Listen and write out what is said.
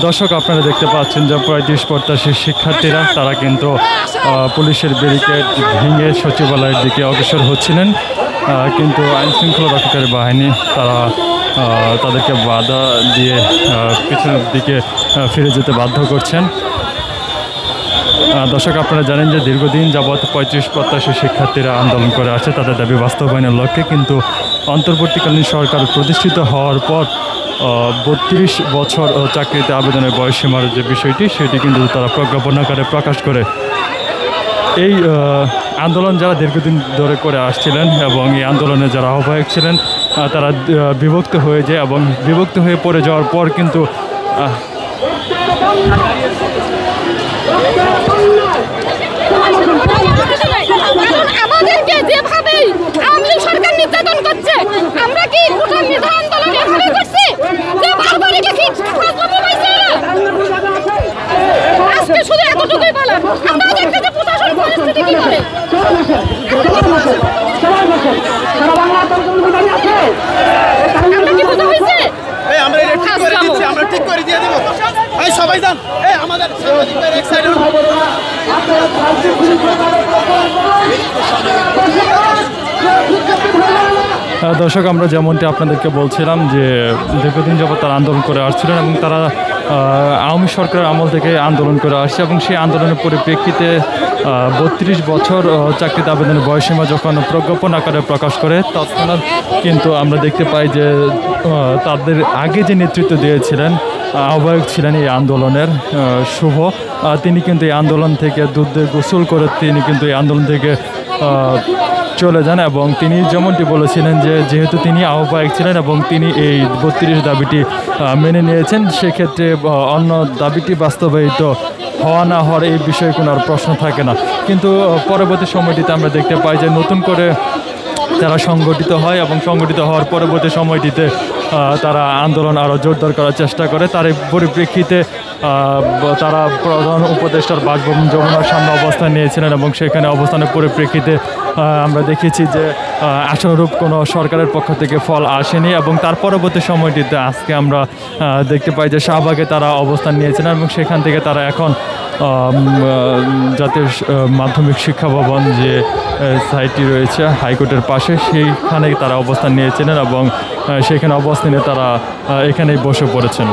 দর্শক, আপনারা দেখতে পাচ্ছেন যে ৩৫-৮৫ শিক্ষার্থীরা তারা কিন্তু পুলিশের ব্যারিকেড ভেঙে সচিবালয়ের দিকে অগ্রসর হচ্ছিলেন, কিন্তু আইনশৃঙ্খলা রক্ষাকারী বাহিনী তারা তাদেরকে বাধা দিয়ে পিছনের দিকে ফিরে যেতে বাধ্য করছেন। দর্শক, আপনারা জানেন যে দীর্ঘদিন যাবৎ ৩৫-৮৫ শিক্ষার্থীরা আন্দোলন করে আসছে তাদের দাবি বাস্তবায়নের লক্ষ্যে, কিন্তু অন্তর্বর্তীকালীন সরকার প্রতিষ্ঠিত হওয়ার পর ৩২ বছর চাকরিতে আবেদনের বয়সসীমার যে বিষয়টি সেটি কিন্তু তারা প্রজ্ঞাপন আকারে প্রকাশ করে। এই আন্দোলন যারা দীর্ঘদিন ধরে করে আসছিলেন এবং এই আন্দোলনে যারা আহ্বায়ক ছিলেন তারা বিভক্ত হয়ে যায় এবং বিভক্ত হয়ে পড়ে যাওয়ার পর কিন্তু আমাদেরকে যেভাবে আওয়ামী লীগ সরকার নির্যাতন করছে, আমরা কি কোটা মেধা আন্দোলন এভাবে করছি যে বারবারই কি প্রশ্ন পাইছে না? আজকে শুধু এতটুকুই বলার, আমরা দেখতে যে প্রশাসন পরিস্থিতি কি করে। আমরা কি বোঝা হয়েছে? আমরা এটা ঠিক করে দিচ্ছি, আমরা ঠিক করে দিয়ে দেবো। এই সবাই যান, এই আমাদের সাংবাদিকদের এক সাইডে দর্শক, আমরা যেমনটি আপনাদেরকে বলছিলাম যে দীর্ঘদিন যাবত তারা আন্দোলন করে আসছিলেন এবং তারা আওয়ামী সরকারের আমল থেকে আন্দোলন করে আসছে এবং সেই আন্দোলনের পরিপ্রেক্ষিতে ৩২ বছর চাকরিতে আবেদনের বয়সসীমা যখন প্রজ্ঞাপন আকারে প্রকাশ করে তৎক্ষণাৎ কিন্তু আমরা দেখতে পাই যে তাদের আগে যে নেতৃত্ব দিয়েছিলেন আহ্বায়ক ছিলেন এই আন্দোলনের শুভ, তিনি কিন্তু এই আন্দোলন থেকে দুধে গোসল করে তিনি কিন্তু এই আন্দোলন থেকে চলে যান এবং তিনি যেমনটি বলেছিলেন যে যেহেতু তিনি আহ্বায়ক ছিলেন এবং তিনি এই ৩২ দাবিটি মেনে নিয়েছেন, সেক্ষেত্রে অন্য দাবিটি বাস্তবায়িত হওয়া না হওয়ার এই বিষয়ে কোনো আর প্রশ্ন থাকে না। কিন্তু পরবর্তী সময়টিতে আমরা দেখতে পাই যে নতুন করে তারা সংগঠিত হয় এবং সংগঠিত হওয়ার পরবর্তী সময়টিতে তারা আন্দোলন আরও জোরদার করার চেষ্টা করে। তার প্রেক্ষিতে তারা প্রধান উপদেষ্টার বাসভবন যমুনার সামনে অবস্থান নিয়েছিলেন এবং সেখানে অবস্থানের পরিপ্রেক্ষিতে আমরা দেখেছি যে আশানুরূপ কোনো সরকারের পক্ষ থেকে ফল আসেনি এবং তার পরবর্তী সময়টিতে আজকে আমরা দেখতে পাই যে শাহবাগে তারা অবস্থান নিয়েছিলেন এবং সেখান থেকে তারা এখন জাতীয় মাধ্যমিক শিক্ষা ভবন যে সাইটটি রয়েছে হাইকোর্টের পাশে সেইখানে তারা অবস্থান নিয়েছিলেন এবং সেখানে অবস্থানে তারা এখানেই বসে পড়েছেন।